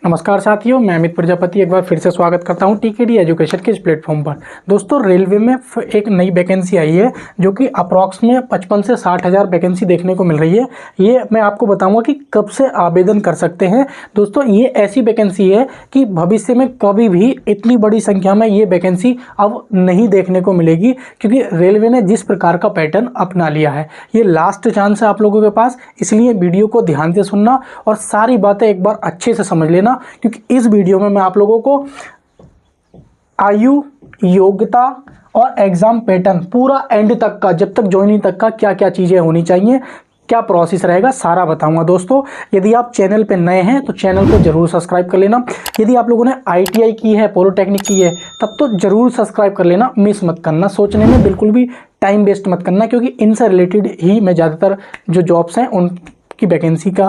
नमस्कार साथियों, मैं अमित प्रजापति एक बार फिर से स्वागत करता हूं टीकेडी एजुकेशन के इस प्लेटफॉर्म पर। दोस्तों, रेलवे में एक नई वैकेंसी आई है जो कि अप्रॉक्स में 55 से 60 हज़ार वैकेंसी देखने को मिल रही है। ये मैं आपको बताऊंगा कि कब से आवेदन कर सकते हैं। दोस्तों, ये ऐसी वैकेंसी है कि भविष्य में कभी भी इतनी बड़ी संख्या में ये वैकेंसी अब नहीं देखने को मिलेगी, क्योंकि रेलवे ने जिस प्रकार का पैटर्न अपना लिया है। ये लास्ट चांस है आप लोगों के पास, इसलिए वीडियो को ध्यान से सुनना और सारी बातें एक बार अच्छे से समझ लेना, क्योंकि इस वीडियो में मैं आप लोगों को आयु, योग्यता और एग्जाम पैटर्न पूरा एंड तक का, जब तक ज्वाइनिंग तक का क्या क्या चीज़ें होनी चाहिए, क्या प्रोसेस रहेगा, सारा बताऊंगा। दोस्तों, यदि आप चैनल पे नए हैं तो चैनल को जरूर सब्सक्राइब कर लेना। यदि आप लोगों ने ITI की है, पॉलिटेक्निक की है, तब तो जरूर सब्सक्राइब कर लेना, मिस मत करना। सोचने में बिल्कुल भी टाइम वेस्ट मत करना, क्योंकि इनसे रिलेटेड ही मैं ज़्यादातर जो जॉब्स हैं उन की वैकेंसी का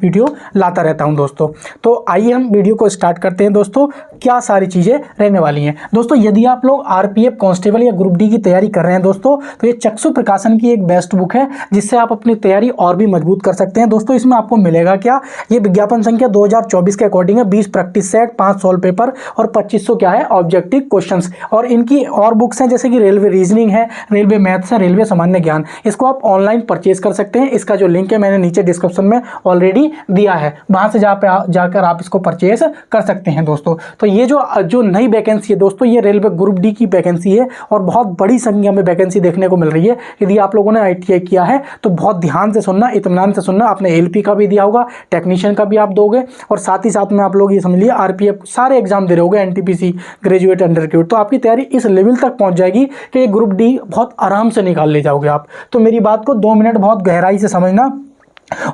वीडियो लाता रहता हूं। दोस्तों, तो आइए हम वीडियो को स्टार्ट करते हैं। दोस्तों, क्या सारी चीज़ें रहने वाली हैं। दोस्तों, यदि आप लोग RPF कांस्टेबल या ग्रुप D की तैयारी कर रहे हैं दोस्तों, तो ये चक्षु प्रकाशन की एक बेस्ट बुक है, जिससे आप अपनी तैयारी और भी मजबूत कर सकते हैं। दोस्तों, इसमें आपको मिलेगा क्या, ये विज्ञापन संख्या 2024 के अकॉर्डिंग है। 20 प्रैक्टिस सेट, 5 सॉल्व पेपर और 2500 क्या है ऑब्जेक्टिव क्वेश्चंस। और इनकी और बुक्स हैं, जैसे कि रेलवे रीजनिंग है, रेलवे मैथ्स है, रेलवे सामान्य ज्ञान। इसको आप ऑनलाइन परचेज कर सकते हैं। इसका जो लिंक है मैंने नीचे डिस्क्रिप्शन में ऑलरेडी दिया है, वहां से जाकर आप इसको परचेज कर सकते हैं। दोस्तों, तो ये जो नई वैकेंसी है दोस्तों, ये रेलवे ग्रुप D की वैकेंसी है और बहुत बड़ी संख्या में वैकेंसी देखने को मिल रही है। यदि आप लोगों ने ITI किया है तो बहुत ध्यान से सुनना, इत्मीनान से सुनना। आपने LP का भी दिया होगा, टेक्नीशियन का भी आप दोगे, और साथ ही साथ में आप लोग ये समझ लिए RPF सारे एग्जाम दे रहे होगे, NTPC, ग्रेजुएट, अंडर ग्रेजुएट, तो आपकी तैयारी इस लेवल तक पहुंच जाएगी कि ये ग्रुप D बहुत आराम से निकाल ले जाओगे आप। तो मेरी बात को 2 मिनट बहुत गहराई से समझना।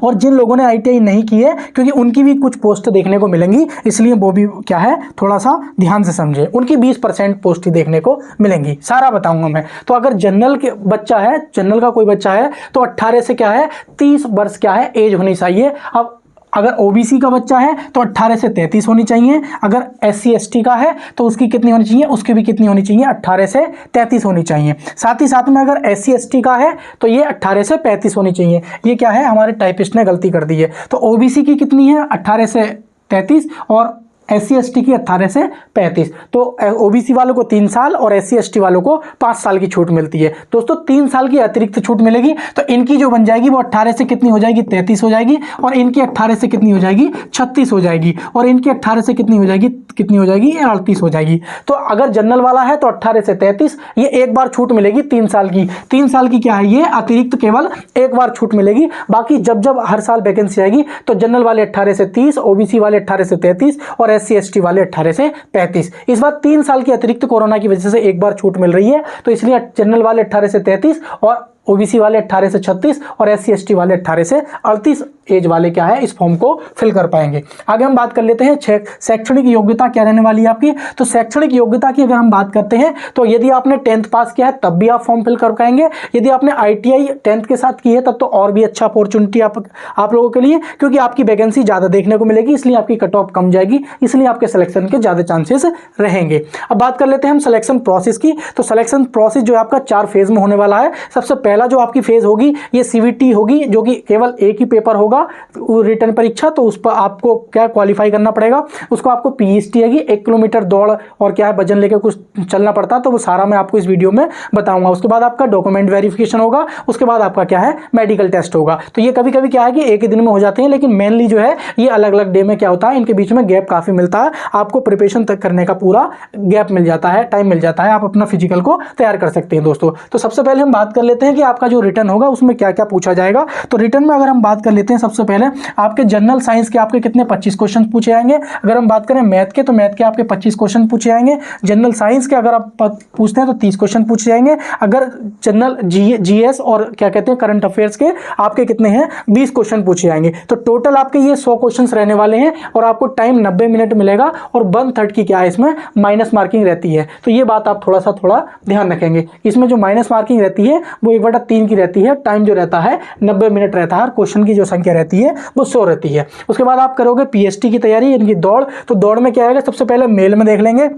और जिन लोगों ने ITI नहीं की है, क्योंकि उनकी भी कुछ पोस्ट देखने को मिलेंगी, इसलिए वो भी क्या है थोड़ा सा ध्यान से समझे। उनकी 20% पोस्ट ही देखने को मिलेंगी, सारा बताऊंगा मैं। तो अगर जनरल के बच्चा है, जनरल का कोई बच्चा है, तो 18 से क्या है 30 वर्ष क्या है एज होनी चाहिए। अब अगर OBC का बच्चा है तो 18 से 33 होनी चाहिए। अगर SC ST का है तो उसकी कितनी होनी चाहिए, उसकी भी कितनी होनी चाहिए, 18 से 33 होनी चाहिए। साथ ही साथ में अगर SC ST का है तो ये 18 से 35 होनी चाहिए। ये क्या है, हमारे टाइपिस्ट ने गलती कर दी है। तो OBC की कितनी है, 18 से 33, और SC ST की 18 से 35। तो OBC वालों को 3 साल और SC ST वालों को 5 साल की छूट मिलती है। दोस्तों, 3 साल की अतिरिक्त छूट मिलेगी, तो इनकी जो बन जाएगी वो 18 से कितनी हो जाएगी, 33 हो जाएगी, और इनकी 18 से कितनी हो जाएगी, 36 हो जाएगी, और इनकी 18 से कितनी हो जाएगी, 38 हो जाएगी। तो अगर जनरल वाला है तो 18 से 33, ये एक बार छूट मिलेगी 3 साल की। 3 साल की क्या है, ये अतिरिक्त केवल एक बार छूट मिलेगी। बाकी जब जब हर साल वैकेंसी आएगी तो जनरल वाले 18 से 30, OBC वाले 18 से 33 और SC ST वाले 18 से 35। इस बार 3 साल की अतिरिक्त कोरोना की वजह से एक बार छूट मिल रही है, तो इसलिए जनरल वाले 18 से 33 और OBC वाले 18 से 36 और SC ST वाले 18 से 38 एज वाले क्या है इस फॉर्म को फिल कर पाएंगे। आगे हम बात कर लेते हैं शैक्षणिक योग्यता क्या रहने वाली है आपकी। तो शैक्षणिक योग्यता की अगर हम बात करते हैं तो यदि आपने 10th पास किया है तब भी आप फॉर्म फिल कर पाएंगे। यदि आपने ITI 10th के साथ की है तब तो और भी अच्छा अपॉर्चुनिटी आप लोगों के लिए, क्योंकि आपकी वैकेंसी ज़्यादा देखने को मिलेगी, इसलिए आपकी कट ऑफ कम जाएगी, इसलिए आपके सिलेक्शन के ज़्यादा चांसेस रहेंगे। अब बात कर लेते हैं हम सिलेक्शन प्रोसेस की। तो सिलेक्शन प्रोसेस जो है आपका 4 फेज में होने वाला है। सबसे पहला जो आपकी फेज होगी ये CVT होगी, जो कि केवल एक ही पेपर होगा, रिटर्न परीक्षा। तो उस पर आपको क्या क्वालिफाई करना पड़ेगा, उसको आपको PST है, 1 किलोमीटर दौड़ और क्या है वजन लेकर कुछ चलना पड़ता है, तो वो सारा मैं आपको इस वीडियो में बताऊंगा। उसके बाद आपका डॉक्यूमेंट वेरिफिकेशन होगा, उसके बाद आपका क्या है मेडिकल टेस्ट होगा। तो ये कभी कभी क्या है कि एक ही दिन में हो जाते हैं, लेकिन मेनली जो है ये अलग अलग डे में क्या होता है, इनके बीच में गैप काफी मिलता है, आपको प्रिपरेशन तक करने का पूरा गैप मिल जाता है, टाइम मिल जाता है, आप अपना फिजिकल को तैयार कर सकते हैं। दोस्तों, तो सबसे पहले हम बात कर लेते हैं कि आपका जो रिटर्न होगा उसमें क्या क्या पूछा जाएगा। तो रिटर्न में अगर हम बात कर लेते हैं, सबसे पहले आपके जनरल साइंस के आपके कितने 25 क्वेश्चन पूछे जाएंगे। अगर हम बात करें मैथ के तो मैथ के आपके 25 क्वेश्चन पूछे जाएंगे। जनरल साइंस के अगर आप पूछते हैं तो 30 क्वेश्चन पूछे जाएंगे। अगर जनरल GS और क्या कहते हैं करंट अफेयर्स के आपके कितने हैं 20 क्वेश्चन पूछे जाएंगे। तो टोटल आपके ये 100 क्वेश्चन रहने वाले हैं और आपको टाइम 90 मिनट मिलेगा, और 1/3 की क्या है इसमें माइनस मार्किंग रहती है। तो ये बात आप थोड़ा ध्यान रखेंगे। इसमें जो माइनस मार्किंग रहती है वो 1/3 की रहती है। टाइम जो रहता है 90 मिनट रहता है, क्वेश्चन की जो संख्या रहती है वो 100 रहती है। उसके बाद आप करोगे PST की तैयारी, इनकी दौड़। तो दौड़ में क्या आएगा, सबसे पहले मेल में देख लेंगे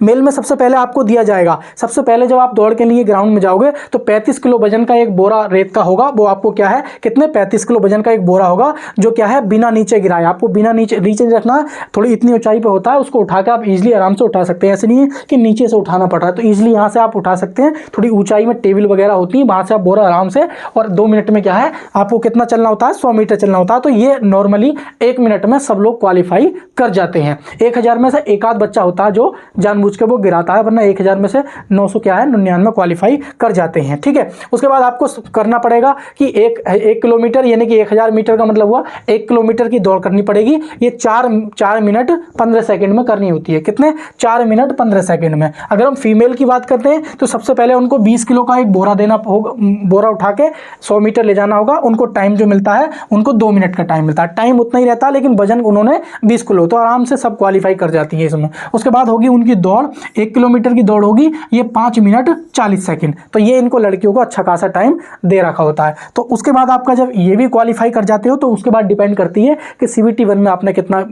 मेल में सबसे पहले आपको दिया जाएगा, सबसे पहले जब आप दौड़ के लिए ग्राउंड में जाओगे तो 35 किलो वजन का एक बोरा रेत का होगा, वो आपको क्या है कितने 35 किलो वजन का एक बोरा होगा, जो क्या है बिना नीचे गिराए, आपको बिना नीचे रखना है, थोड़ी इतनी ऊंचाई पे होता है, उसको उठा के आप इजीली आराम से उठा सकते हैं, ऐसे नहीं है कि नीचे से उठाना पड़ रहा है, तो इजीली यहाँ से आप उठा सकते हैं, थोड़ी ऊंचाई में टेबल वगैरह होती है, वहां से आप बोरा आराम से, और 2 मिनट में क्या है आपको कितना चलना होता है 100 मीटर चलना होता है, तो ये नॉर्मली 1 मिनट में सब लोग क्वालिफाई कर जाते हैं। 1000 में से एक आध बच्चा होता है जो जानबूझ के वो गिराता है, वरना 1000 में से 900 क्या है 99 क्वालिफाई कर जाते हैं। ठीक है, उसके बाद आपको करना पड़ेगा कि एक किलोमीटर यानी कि 1000 मीटर का मतलब हुआ 1 किलोमीटर की दौड़ करनी पड़ेगी, ये 4 मिनट 15 सेकंड में करनी होती है, कितने 4 मिनट 15 सेकंड में। अगर हम फीमेल की बात करते हैं तो सबसे पहले उनको 20 किलो का एक बोरा देना होगा, बोरा उठा के 100 मीटर ले जाना होगा, उनको टाइम जो मिलता है उनको 2 मिनट का टाइम मिलता है, टाइम उतना ही रहता है लेकिन वजन उन्होंने 20 किलो, तो आराम से सब क्वालिफाई कर जाती है इसमें। उसके बाद होगी उनकी दौड़, 1 किलोमीटर की दौड़ होगी, ये 5 मिनट 40 सेकंड, तो ये इनको लड़कियों को अच्छा खासा टाइम दे रखा होता है। तो उसके बाद आपका जब ये भी क्वालिफाई कर जाते हो तो उसके बाद डिपेंड करती है कि CVT 1 में आपने कितना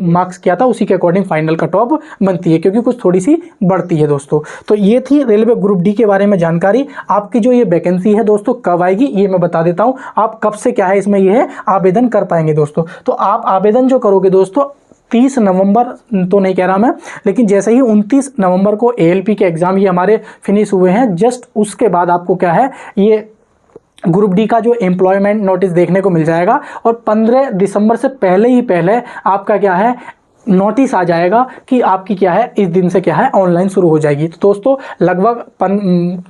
मार्क्स किया था, उसी के अकॉर्डिंग फाइनल कट ऑफ बनती है, क्योंकि कुछ थोड़ी सी बढ़ती है दोस्तों। तो ये थी रेलवे ग्रुप डी के बारे में जानकारी। आपकी जो ये वैकेंसी है दोस्तों कब आएगी ये मैं बता देता हूँ, आप कब से क्या है इसमें ये है आवेदन कर पाएंगे दोस्तों। तो आप आवेदन जो करोगे दोस्तों 30 नवंबर तो नहीं कह रहा मैं, लेकिन जैसे ही 29 नवंबर को ALP के एग्ज़ाम ये हमारे फिनिश हुए हैं, जस्ट उसके बाद आपको क्या है ये ग्रुप डी का जो एम्प्लॉयमेंट नोटिस देखने को मिल जाएगा, और 15 दिसंबर से पहले आपका क्या है नोटिस आ जाएगा कि आपकी क्या है इस दिन से क्या है ऑनलाइन शुरू हो जाएगी। तो दोस्तों लगभग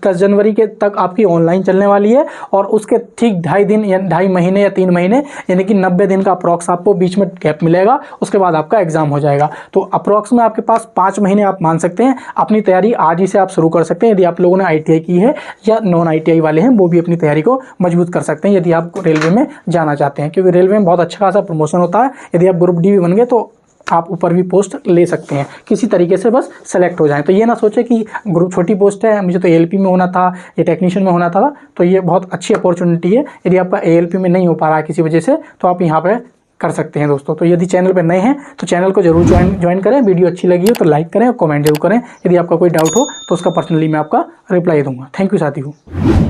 10 जनवरी के तक आपकी ऑनलाइन चलने वाली है, और उसके ठीक 2.5 दिन या 2.5 महीने या 3 महीने यानी कि 90 दिन का अप्रॉक्स आपको बीच में गैप मिलेगा, उसके बाद आपका एग्जाम हो जाएगा। तो अप्रॉक्स में आपके पास 5 महीने आप मान सकते हैं। अपनी तैयारी आज ही से आप शुरू कर सकते हैं, यदि आप लोगों ने ITI की है या नॉन ITI वाले हैं वो भी अपनी तैयारी को मजबूत कर सकते हैं, यदि आप रेलवे में जाना चाहते हैं, क्योंकि रेलवे में बहुत अच्छा खासा प्रमोशन होता है। यदि आप ग्रुप डी भी बन गए तो आप ऊपर भी पोस्ट ले सकते हैं, किसी तरीके से बस सेलेक्ट हो जाएं। तो ये ना सोचे कि ग्रुप छोटी पोस्ट है, मुझे तो ALP में होना था या टेक्नीशियन में होना था, तो ये बहुत अच्छी अपॉर्चुनिटी है। यदि आपका ALP में नहीं हो पा रहा है किसी वजह से तो आप यहाँ पे कर सकते हैं दोस्तों। तो यदि चैनल पर नए हैं तो चैनल को जरूर ज्वाइन करें, वीडियो अच्छी लगी हो तो लाइक करें और कमेंट जरूर करें। यदि आपका कोई डाउट हो तो उसका पर्सनली मैं आपका रिप्लाई दूंगा। थैंक यू साथियों।